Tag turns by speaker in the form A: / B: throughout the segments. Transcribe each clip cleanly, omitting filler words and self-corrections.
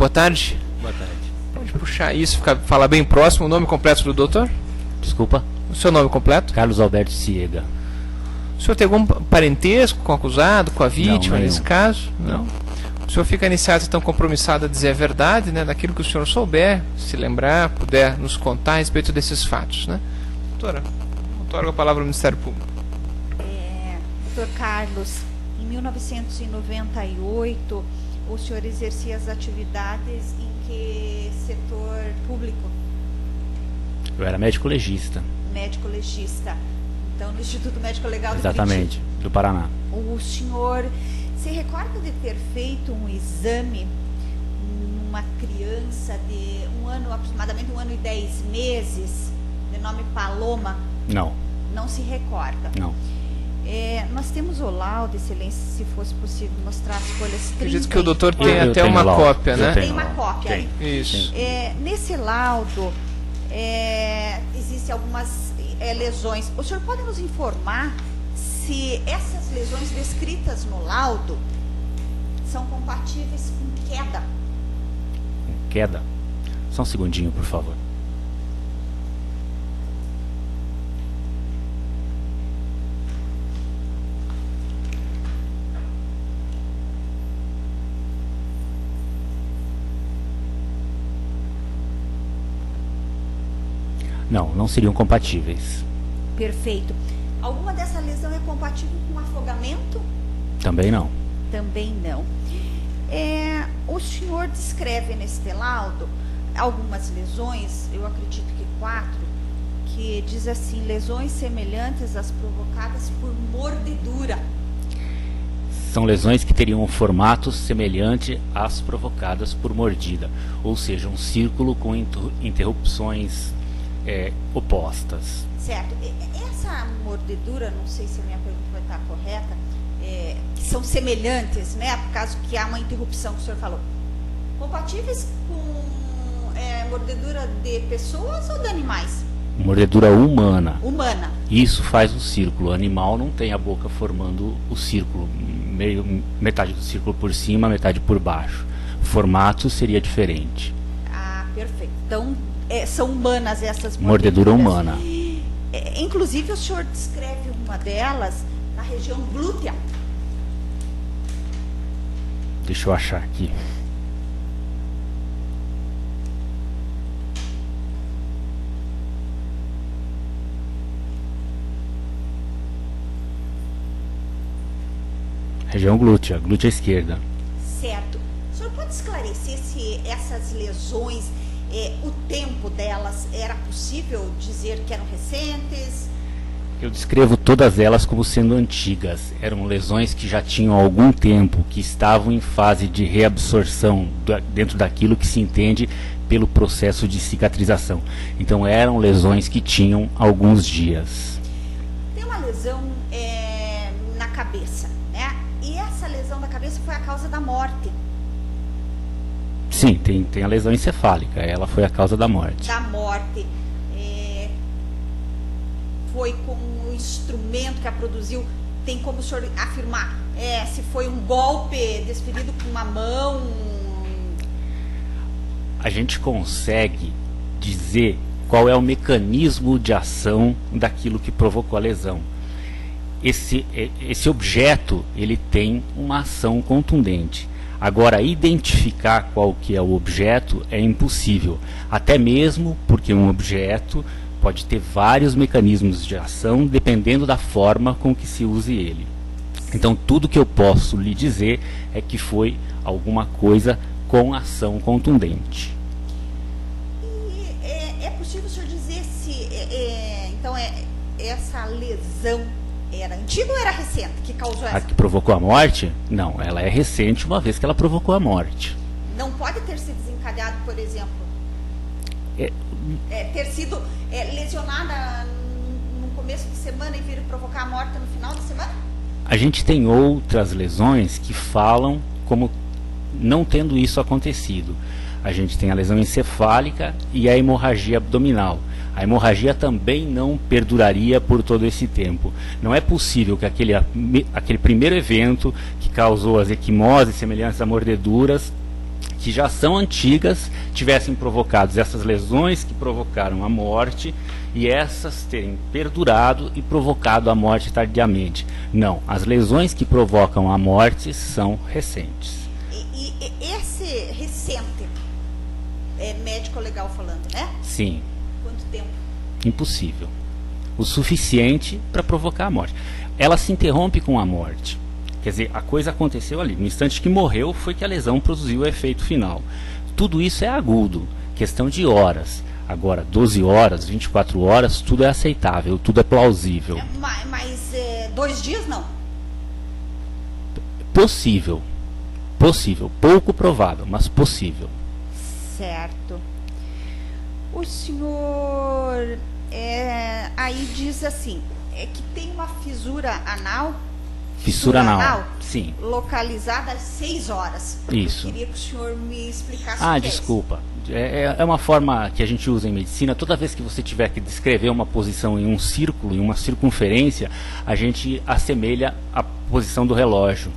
A: boa tarde.
B: Boa tarde.
A: Pode puxar isso, falar bem próximo. O nome completo do doutor?
B: Desculpa?
A: O seu nome completo?
B: Carlos Alberto Ciega.
A: O senhor tem algum parentesco com o acusado, com a vítima, nesse caso?
B: Não.
A: O senhor fica iniciado, então, compromissado a dizer a verdade, né? Daquilo que o senhor souber, se lembrar, puder nos contar a respeito desses fatos, né? Doutora, otorgo a palavra ao Ministério Público.
C: Doutor Carlos, em 1998, o senhor exercia as atividades em que setor público?
B: Eu era médico legista.
C: Médico legista. Então, no Instituto Médico Legal do
B: Exatamente, do Paraná.
C: O senhor se recorda de ter feito um exame numa criança de aproximadamente 1 ano e 10 meses, de nome Paloma?
B: Não.
C: Não se recorda?
B: Não.
C: Nós temos o laudo, excelência, se fosse possível mostrar as folhas 30.
A: Acredito que o doutor tem
B: Eu
A: até
B: tenho
A: uma
B: laudo.
A: cópia, né?
C: Tem uma cópia.
B: Tem.
A: Isso.
C: Nesse laudo, existem algumas lesões. O senhor pode nos informar se essas lesões descritas no laudo são compatíveis com queda?
B: Queda? Só um segundinho, por favor. Não, não seriam compatíveis.
C: Perfeito. Alguma dessa lesão é compatível com afogamento?
B: Também não.
C: Também não. O senhor descreve neste laudo algumas lesões, eu acredito que 4, que diz assim, lesões semelhantes às provocadas por mordedura.
B: São lesões que teriam um formato semelhante às provocadas por mordida, ou seja, um círculo com interrupções opostas.
C: Certo. Essa mordedura, não sei se a minha pergunta vai estar correta, que são semelhantes, né, por causa que há uma interrupção que o senhor falou, compatíveis com mordedura de pessoas ou de animais?
B: Mordedura humana.
C: Humana.
B: Isso faz um círculo. O animal não tem a boca formando o círculo, metade do círculo por cima, metade por baixo. O formato seria diferente.
C: Ah, perfeito. Então, são humanas essas
B: Mordedura humana.
C: Inclusive, o senhor descreve uma delas na região glútea.
B: Deixa eu achar aqui. Região glútea, glútea esquerda.
C: Certo. O senhor pode esclarecer se essas lesões, o tempo delas, era possível dizer que eram recentes?
B: Eu descrevo todas elas como sendo antigas. Eram lesões que já tinham algum tempo, que estavam em fase de reabsorção dentro daquilo que se entende pelo processo de cicatrização. Então eram lesões que tinham alguns dias.
C: Tem uma lesão na cabeça, né? E essa lesão da cabeça foi a causa da morte.
B: Sim, tem a lesão encefálica. Ela foi a causa da morte.
C: Da morte. Foi com o instrumento que a produziu, tem como o senhor afirmar se foi um golpe desferido com uma mão?
B: A gente consegue dizer qual é o mecanismo de ação daquilo que provocou a lesão. Esse objeto, ele tem uma ação contundente. Agora, identificar qual que é o objeto é impossível, até mesmo porque um objeto pode ter vários mecanismos de ação dependendo da forma com que se use ele. Então, tudo que eu posso lhe dizer é que foi alguma coisa com ação contundente.
C: E é possível o senhor dizer se então essa lesão era antiga ou era recente que causou essa?
B: A que provocou a morte? Não, ela é recente, uma vez que ela provocou a morte.
C: Não pode ter se desencadeado, por exemplo, ter sido lesionada no começo de semana e vir provocar a morte no final de semana?
B: A gente tem outras lesões que falam como não tendo isso acontecido. A gente tem a lesão encefálica e a hemorragia abdominal. A hemorragia também não perduraria por todo esse tempo. Não é possível que aquele primeiro evento que causou as equimoses semelhantes a mordeduras, que já são antigas tivessem provocado essas lesões que provocaram a morte e essas terem perdurado e provocado a morte tardiamente. Não, as lesões que provocam a morte são recentes.
C: E esse recente, é médico legal falando, né?
B: Sim,
C: Quanto tempo?
B: impossível. O suficiente para provocar a morte. Ela se interrompe com a morte. Quer dizer, a coisa aconteceu ali. No instante que morreu foi que a lesão produziu o efeito final. Tudo isso é agudo, questão de horas. Agora, 12 horas, 24 horas, tudo é aceitável, tudo é plausível.
C: Mas 2 dias não.
B: Possível. Possível. Pouco provável, mas possível.
C: Certo. O senhor aí diz assim, que tem uma fissura anal.
B: Fissura anal. Sim.
C: Localizada às 6 horas.
B: Isso.
C: Eu queria que o senhor me explicasse
B: Ah,
C: o que
B: desculpa. É uma forma que a gente usa em medicina. Toda vez que você tiver que descrever uma posição em um círculo, em uma circunferência, a gente assemelha a posição do relógio.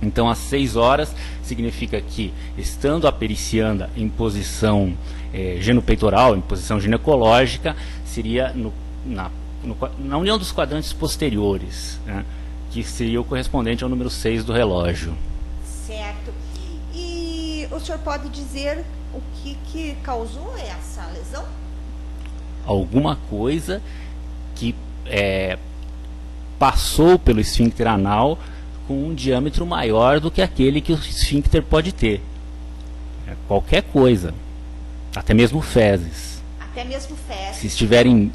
B: Então, às 6 horas significa que, estando a pericianda em posição genopeitoral, em posição ginecológica, seria na união dos quadrantes posteriores, né, que seria o correspondente ao número 6 do relógio.
C: Certo. E o senhor pode dizer o que causou essa lesão?
B: Alguma coisa que passou pelo esfíncter anal com um diâmetro maior do que aquele que o esfíncter pode ter. Qualquer coisa, até mesmo fezes.
C: Até mesmo fezes.
B: Se estiverem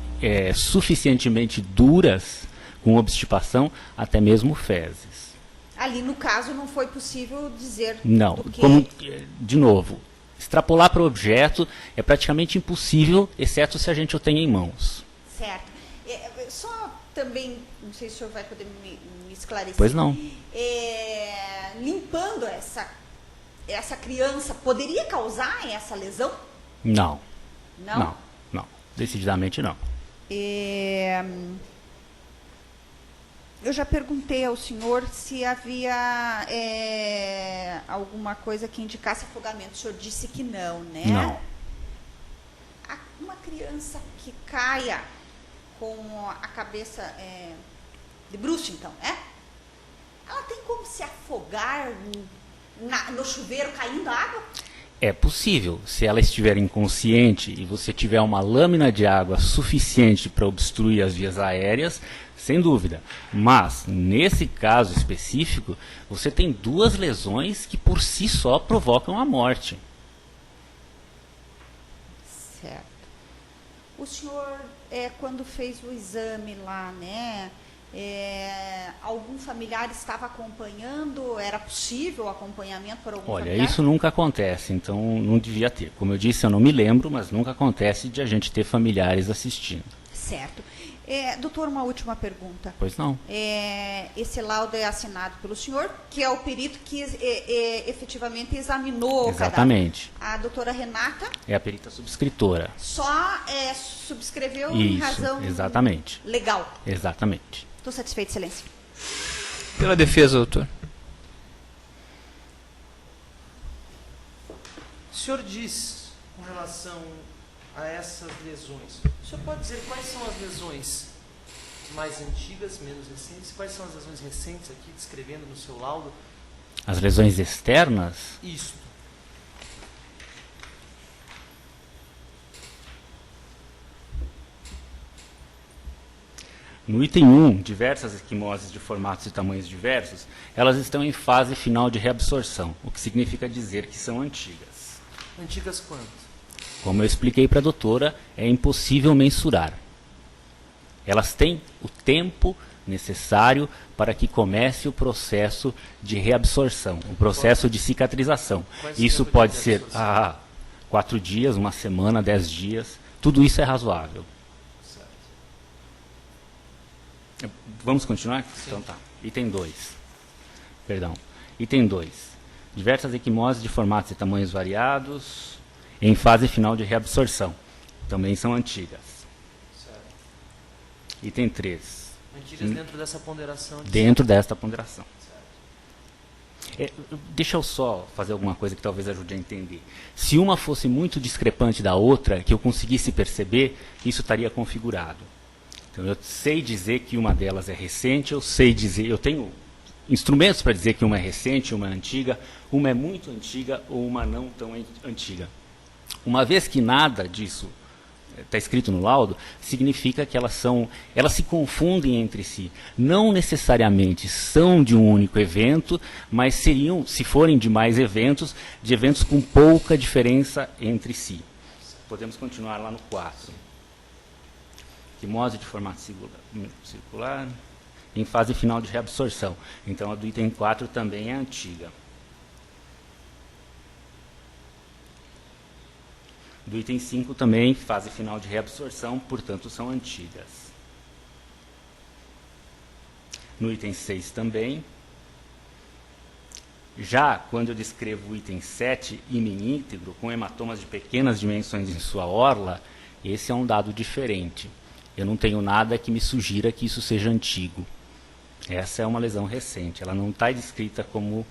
B: suficientemente duras, com obstipação, até mesmo fezes.
C: Ali, no caso, não foi possível dizer
B: Não,
C: do que...
B: de novo, extrapolar para o objeto é praticamente impossível, exceto se a gente o tem em mãos.
C: Certo. Só também, não sei se o senhor vai poder me esclarecer.
B: Pois não.
C: Limpando essa criança, poderia causar essa lesão?
B: Não.
C: Não?
B: Não. Decididamente não.
C: Eu já perguntei ao senhor se havia alguma coisa que indicasse afogamento. O senhor disse que não, né?
B: Não.
C: Uma criança que caia com a cabeça de bruxo, então, ela tem como se afogar no chuveiro caindo água?
B: É possível, se ela estiver inconsciente e você tiver uma lâmina de água suficiente para obstruir as vias aéreas, sem dúvida. Mas, nesse caso específico, você tem 2 lesões que por si só provocam a morte.
C: Certo. O senhor, quando fez o exame lá, né? Algum familiar estava acompanhando? Era possível o acompanhamento por algum familiar?
B: Olha, isso nunca acontece, então não devia ter. Como eu disse, eu não me lembro, mas nunca acontece de a gente ter familiares assistindo.
C: Certo. Doutor, uma última pergunta.
B: Pois não.
C: Esse laudo é assinado pelo senhor, que é o perito que efetivamente examinou
B: Exatamente.
C: o cadáver. A doutora Renata
B: É a perita subscritora.
C: só subscreveu em razão
B: Exatamente.
C: legal.
B: Exatamente.
C: Estou satisfeito, excelência.
A: Pela defesa, doutor.
D: O senhor diz com relação a essas lesões, o senhor pode dizer quais são as lesões mais antigas, menos recentes? Quais são as lesões recentes aqui, descrevendo no seu laudo?
B: As lesões externas?
D: Isto.
B: No item 1, diversas esquimoses de formatos e tamanhos diversos, elas estão em fase final de reabsorção, o que significa dizer que são antigas.
D: Antigas quanto?
B: Como eu expliquei para a doutora, é impossível mensurar. Elas têm o tempo necessário para que comece o processo de reabsorção, o processo de cicatrização. Isso pode ser 4 dias, 1 semana, 10 dias, tudo isso é razoável. Vamos continuar? Sim. Então tá. Item 2. Perdão. Item 2. Diversas equimoses de formatos e tamanhos variados em fase final de reabsorção. Também são antigas.
D: Certo.
B: Item 3.
D: Antigas dentro dessa ponderação?
B: Dentro desta ponderação.
D: Certo.
B: Deixa eu só fazer alguma coisa que talvez ajude a entender. Se uma fosse muito discrepante da outra, que eu conseguisse perceber, isso estaria configurado. Então, eu sei dizer que uma delas é recente, eu tenho instrumentos para dizer que uma é recente, uma é antiga, uma é muito antiga ou uma não tão antiga. Uma vez que nada disso está escrito no laudo, significa que elas se confundem entre si. Não necessariamente são de um único evento, mas seriam, se forem de mais eventos, de eventos com pouca diferença entre si. Podemos continuar lá no 4. Quimose de formato circular, em fase final de reabsorção. Então, a do item 4 também é antiga. Do item 5 também, fase final de reabsorção, portanto, são antigas. No item 6 também. Já quando eu descrevo o item 7, ímen íntegro, com hematomas de pequenas dimensões em sua orla, esse é um dado diferente. Eu não tenho nada que me sugira que isso seja antigo. Essa é uma lesão recente, ela não está descrita como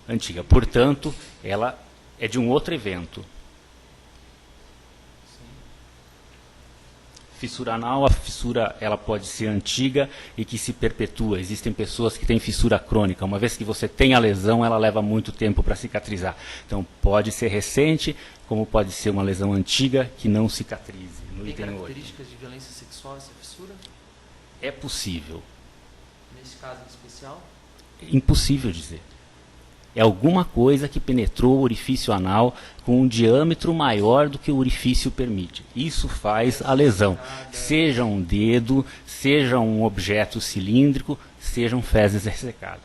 B: antiga. Portanto, ela é de um outro evento. Fissura anal, a fissura ela pode ser antiga e que se perpetua. Existem pessoas que têm fissura crônica. Uma vez que você tem a lesão, ela leva muito tempo para cicatrizar. Então, pode ser recente, como pode ser uma lesão antiga que não cicatrize. No
D: Tem
B: item 8.
D: características de violência sexual essa fissura?
B: É possível.
D: Nesse caso em especial?
B: Impossível dizer. É alguma coisa que penetrou o orifício anal com um diâmetro maior do que o orifício permite. Isso faz a lesão. Seja um dedo, seja um objeto cilíndrico, sejam fezes ressecadas.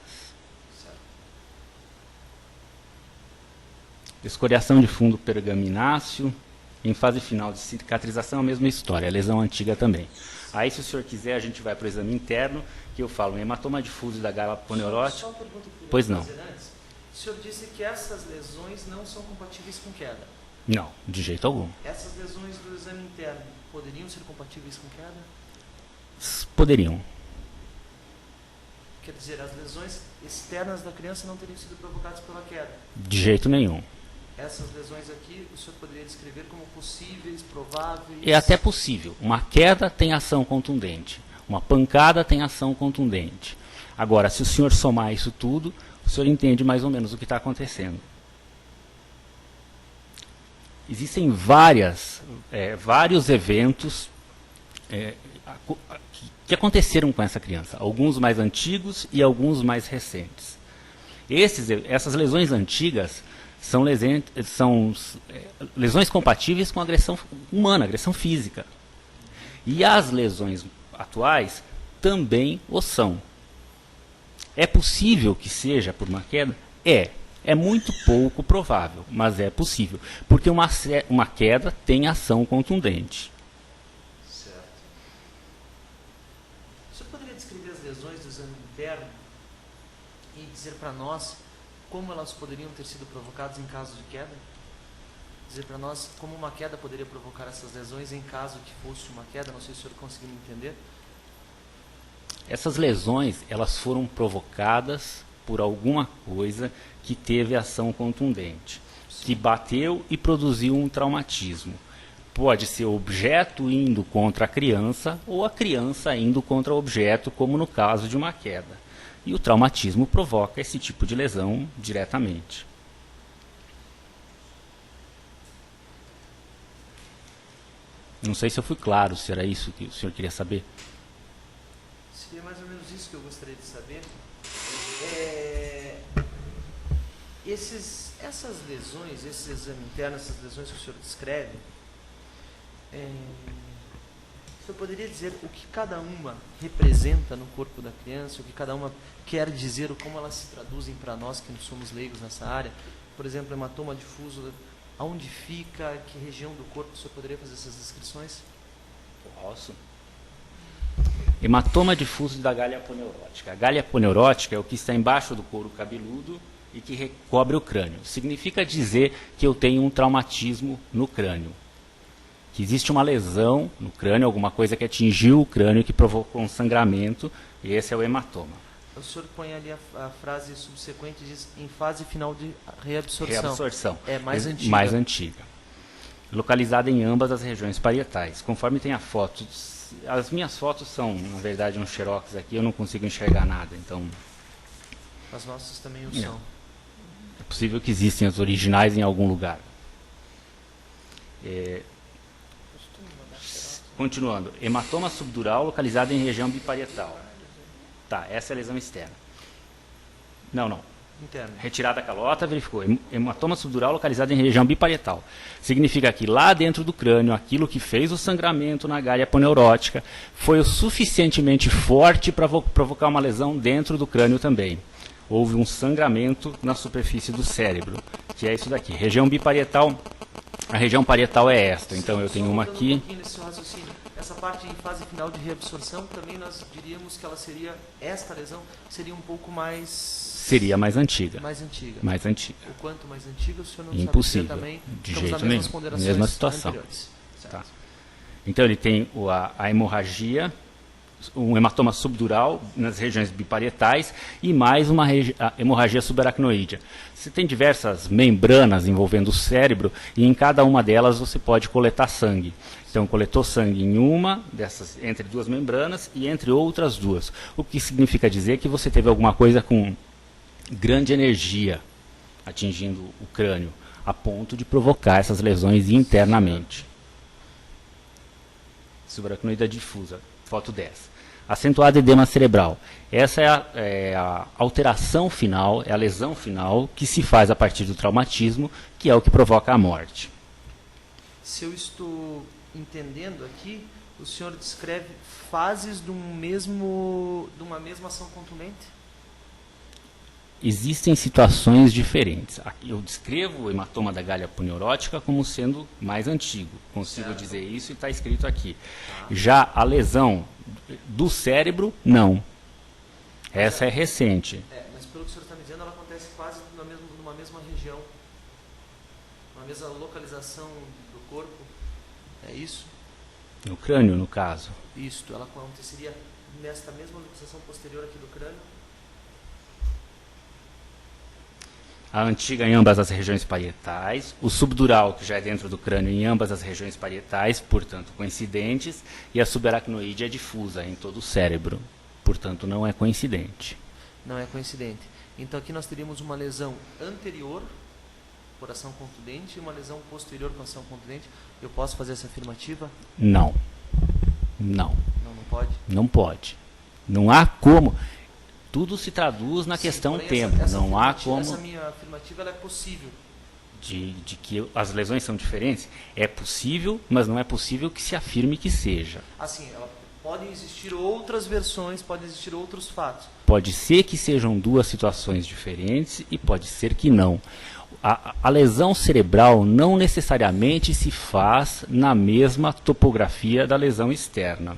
B: Escoriação de fundo pergamináceo. Em fase final de cicatrização, a mesma história. Lesão antiga também. Aí, se o senhor quiser, a gente vai para o exame interno, que eu falo, hematoma difuso da gala poneurótica.
D: Só uma pergunta que eu
B: Pois
D: queria
B: não.
D: fazer antes. O senhor disse que essas lesões não são compatíveis com queda.
B: Não, de jeito algum.
D: Essas lesões do exame interno poderiam ser compatíveis com queda?
B: Poderiam.
D: Quer dizer, as lesões externas da criança não teriam sido provocadas pela queda.
B: De jeito nenhum.
D: Essas lesões aqui, o senhor poderia descrever como possíveis, prováveis?
B: É até possível. Uma queda tem ação contundente. Uma pancada tem ação contundente. Agora, se o senhor somar isso tudo, o senhor entende mais ou menos o que está acontecendo. Existem vários eventos que aconteceram com essa criança. Alguns mais antigos e alguns mais recentes. Essas lesões antigas são lesões compatíveis com agressão humana, agressão física. E as lesões atuais também o são. É possível que seja por uma queda? É muito pouco provável, mas é possível. Porque uma queda tem ação contundente.
D: Certo. O senhor poderia descrever as lesões do exame interno e dizer para nós como elas poderiam ter sido provocadas em caso de queda? Dizer para nós como uma queda poderia provocar essas lesões em caso que fosse uma queda? Não sei se o senhor conseguiu me entender.
B: Essas lesões, elas foram provocadas por alguma coisa que teve ação contundente, que bateu e produziu um traumatismo. Pode ser o objeto indo contra a criança ou a criança indo contra o objeto, como no caso de uma queda. E o traumatismo provoca esse tipo de lesão diretamente. Não sei se eu fui claro, se era isso que o senhor queria saber.
D: Seria mais ou menos isso que eu gostaria de saber. Essas lesões, esse exame interno, essas lesões que o senhor descreve, o senhor poderia dizer o que cada uma representa no corpo da criança, o que cada uma quer dizer, ou como elas se traduzem para nós que não somos leigos nessa área? Por exemplo, hematoma difuso, aonde fica, que região do corpo, o senhor poderia fazer essas descrições?
B: Posso. Hematoma difuso da galha poneurótica. A galha poneurótica é o que está embaixo do couro cabeludo e que recobre o crânio. Significa dizer que eu tenho um traumatismo no crânio. Que existe uma lesão no crânio, alguma coisa que atingiu o crânio, que provocou um sangramento, e esse é o hematoma.
D: O senhor põe ali a frase subsequente, diz em fase final de reabsorção.
B: Reabsorção.
D: É mais antiga.
B: Mais antiga. Localizada em ambas as regiões parietais. Conforme tem a foto, as minhas fotos são, na verdade, um xerox aqui, eu não consigo enxergar nada, então
D: As nossas também o são.
B: é possível que existem as originais em algum lugar. Continuando, hematoma subdural localizado em região biparietal. Tá, essa é a lesão externa. Não.
D: Interno.
B: Retirada a calota, verificou. Hematoma subdural localizado em região biparietal. Significa que lá dentro do crânio, aquilo que fez o sangramento na galha aponeurótica foi o suficientemente forte para provocar uma lesão dentro do crânio também. Houve um sangramento na superfície do cérebro, que é isso daqui. Região biparietal, a região parietal é esta. Então eu tenho uma aqui.
D: Nesse raciocínio. Essa parte em fase final de reabsorção, também nós diríamos que ela seria, esta lesão seria um pouco mais...
B: Seria mais antiga.
D: Mais antiga.
B: Mais antiga.
D: O quanto mais antiga, o senhor não
B: Impossível.
D: sabe dizer também.
B: De
D: Estamos
B: jeito
D: nas mesmas
B: nenhum.
D: ponderações
B: Mesma situação.
D: anteriores.
B: Tá. Então ele tem a hemorragia, um hematoma subdural nas regiões biparietais e mais uma hemorragia subaracnoídea. Você tem diversas membranas envolvendo o cérebro e em cada uma delas você pode coletar sangue. Então coletou sangue em uma dessas, entre duas membranas e entre outras duas. O que significa dizer que você teve alguma coisa com grande energia atingindo o crânio, a ponto de provocar essas lesões internamente. Subaracnoide difusa, foto 10. Acentuado edema cerebral. Essa é a alteração final, é a lesão final que se faz a partir do traumatismo, que é o que provoca a morte.
D: Se eu estou entendendo aqui, o senhor descreve fases de uma mesma ação contundente?
B: Existem situações diferentes. Aqui eu descrevo o hematoma da galha aponeurótica como sendo mais antigo. Consigo dizer isso e está escrito aqui. Já a lesão do cérebro, não. Essa é recente.
D: Mas pelo que o senhor está me dizendo, ela acontece quase numa mesma região, numa mesma localização do corpo. É isso?
B: No crânio, no caso.
D: Isto, ela aconteceria nesta mesma localização posterior aqui do crânio?
B: A antiga em ambas as regiões parietais, o subdural, que já é dentro do crânio, em ambas as regiões parietais, portanto coincidentes, e a subaracnoide é difusa em todo o cérebro, portanto não é coincidente.
D: Não é coincidente. Então aqui nós teríamos uma lesão anterior por ação contundente e uma lesão posterior com ação contundente. Eu posso fazer essa afirmativa?
B: Não. Não.
D: Não pode?
B: Não pode. Não há como. Tudo se traduz na questão tempo. Não há como.
D: Essa minha afirmativa ela é possível.
B: De que as lesões são diferentes? É possível, mas não é possível que se afirme que seja.
D: Assim, podem existir outras versões, podem existir outros fatos.
B: Pode ser que sejam duas situações diferentes e pode ser que não. A lesão cerebral não necessariamente se faz na mesma topografia da lesão externa.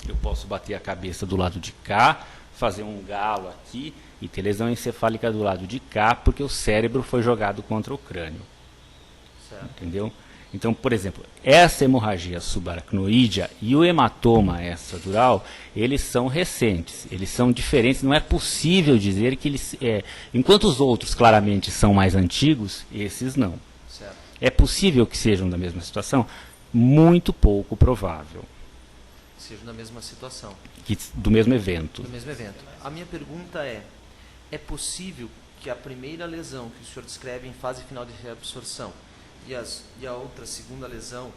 B: Eu posso bater a cabeça do lado de cá, fazer um galo aqui e ter lesão encefálica do lado de cá, porque o cérebro foi jogado contra o crânio.
D: Certo.
B: Entendeu? Então, por exemplo, essa hemorragia subaracnoídea e o hematoma extradural, eles são recentes, eles são diferentes. Não é possível dizer que eles... enquanto os outros claramente são mais antigos, esses não.
D: Certo.
B: É possível que sejam da mesma situação? Muito pouco provável.
D: Sejam da mesma situação.
B: Do mesmo evento.
D: Do mesmo evento. A minha pergunta é possível que a primeira lesão que o senhor descreve em fase final de reabsorção e a outra segunda lesão,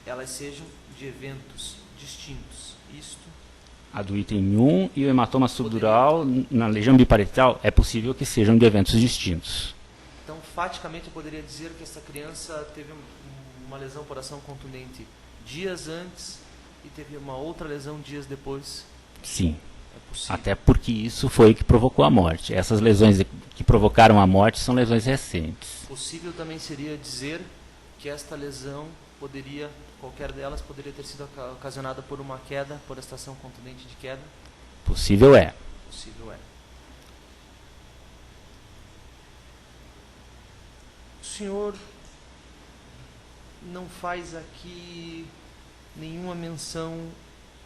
D: elas sejam de eventos distintos? Isto?
B: A do item 1 e o hematoma subdural na região biparietal é possível que sejam de eventos distintos.
D: Então, faticamente, eu poderia dizer que essa criança teve uma lesão por ação contundente dias antes e teve uma outra lesão dias depois?
B: Sim.
D: É possível.
B: Até porque isso foi o que provocou a morte. Essas lesões que provocaram a morte são lesões recentes.
D: Possível também seria dizer que esta lesão poderia, qualquer delas, poderia ter sido ocasionada por uma queda, por esta ação contundente de queda?
B: Possível é.
D: Possível é. O senhor não faz aqui nenhuma menção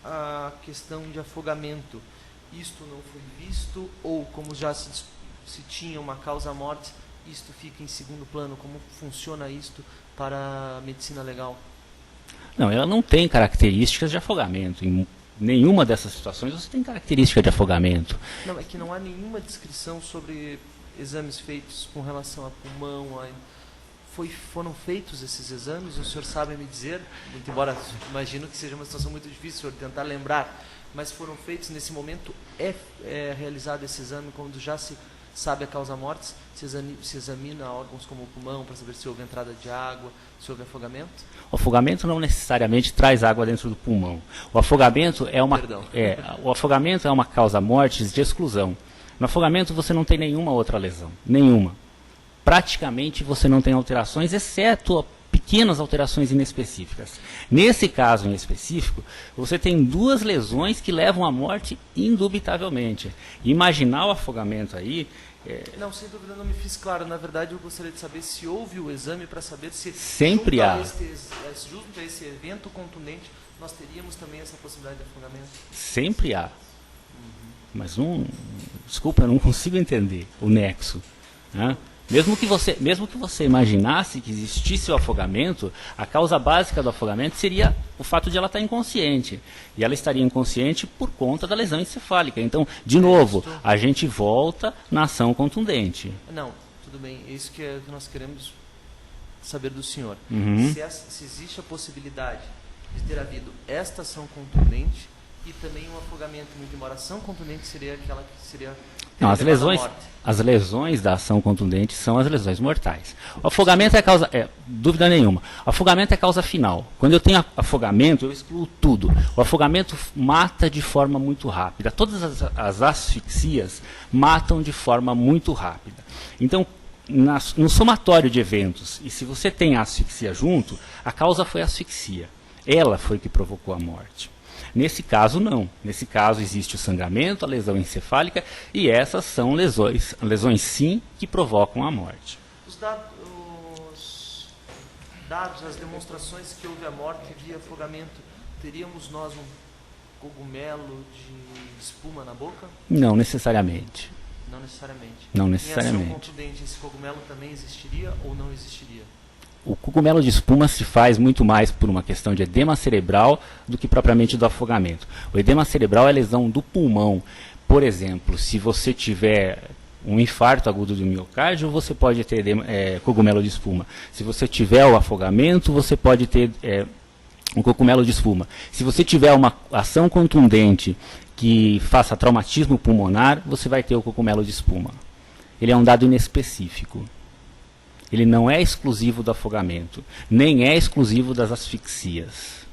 D: à questão de afogamento. isto não foi visto, ou como já se tinha uma causa-morte, isto fica em segundo plano? Como funciona isto para a medicina legal?
B: Não, ela não tem características de afogamento. Em nenhuma dessas situações você tem característica de afogamento.
D: Não, é que não há nenhuma descrição sobre exames feitos com relação a pulmão. Foram feitos esses exames? O senhor sabe me dizer? Muito embora imagino que seja uma situação muito difícil, o senhor tentar lembrar, mas foram feitos nesse momento? É realizado esse exame quando já se sabe a causa-mortes? Se examina órgãos como o pulmão para saber se houve entrada de água, se houve afogamento?
B: O afogamento não necessariamente traz água dentro do pulmão. O afogamento é uma causa-mortes de exclusão. No afogamento você não tem nenhuma outra lesão, nenhuma. Praticamente você não tem alterações, exceto pequenas alterações inespecíficas. Nesse caso em específico, você tem 2 lesões que levam à morte indubitavelmente. Imaginar o afogamento aí...
D: Não, sem dúvida não me fiz claro. Na verdade, eu gostaria de saber se houve o exame para saber se
B: sempre há.
D: Junto a esse evento contundente, nós teríamos também essa possibilidade de afogamento.
B: Sempre há. Mas desculpa, eu não consigo entender o nexo. Né? Mesmo que você imaginasse que existisse o afogamento, a causa básica do afogamento seria o fato de ela estar inconsciente. E ela estaria inconsciente por conta da lesão encefálica. Então, de novo, a gente volta na ação contundente.
D: Não, tudo bem. É isso que nós queremos saber do senhor. Se existe a possibilidade de ter havido esta ação contundente e também um afogamento, muito embora a ação contundente seria aquela que seria...
B: Não, as lesões da ação contundente são as lesões mortais. O afogamento é causa, dúvida nenhuma. O afogamento é causa final. Quando eu tenho afogamento, eu excluo tudo. O afogamento mata de forma muito rápida. Todas as asfixias matam de forma muito rápida. Então, no somatório de eventos, e se você tem a asfixia junto, a causa foi a asfixia. Ela foi que provocou a morte. Nesse caso, não. Nesse caso, existe o sangramento, a lesão encefálica, e essas são lesões sim, que provocam a morte.
D: Os dados, as demonstrações que houve a morte via afogamento, teríamos nós um cogumelo de espuma na boca?
B: Não necessariamente.
D: Não necessariamente.
B: Não necessariamente.
D: Em ação contundente, esse cogumelo também existiria ou não existiria?
B: O cogumelo de espuma se faz muito mais por uma questão de edema cerebral do que propriamente do afogamento. O edema cerebral é lesão do pulmão. Por exemplo, se você tiver um infarto agudo do miocárdio, você pode ter cogumelo de espuma. Se você tiver o afogamento, você pode ter um cogumelo de espuma. Se você tiver uma ação contundente que faça traumatismo pulmonar, você vai ter o cogumelo de espuma. Ele é um dado inespecífico. Ele não é exclusivo do afogamento, nem é exclusivo das asfixias.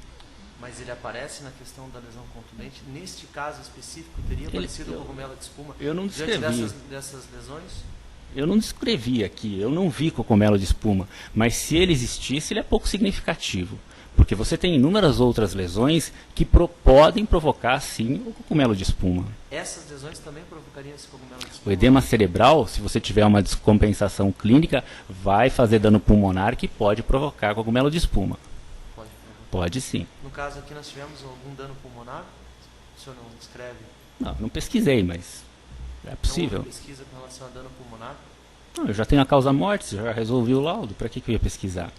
D: Mas ele aparece na questão da lesão contundente? Neste caso específico, teria aparecido o cogumelo de espuma?
B: Eu não descrevi.
D: Diante dessas lesões?
B: Eu não descrevi aqui, eu não vi cogumelo de espuma, mas se ele existisse, ele é pouco significativo. Porque você tem inúmeras outras lesões que podem provocar, sim, o cogumelo de espuma.
D: Essas lesões também provocariam esse cogumelo de espuma?
B: O edema cerebral, se você tiver uma descompensação clínica, vai fazer dano pulmonar que pode provocar cogumelo de espuma.
D: Pode provocar.
B: Pode sim.
D: No caso aqui nós tivemos algum dano pulmonar? O senhor não descreve?
B: Não pesquisei, mas é possível.
D: Não houve pesquisa com relação a dano pulmonar?
B: Não, eu já tenho a causa-morte, já resolvi o laudo, para que eu ia pesquisar?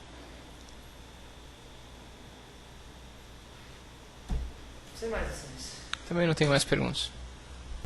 D: Sem mais, excelência.
A: Também não tenho mais perguntas.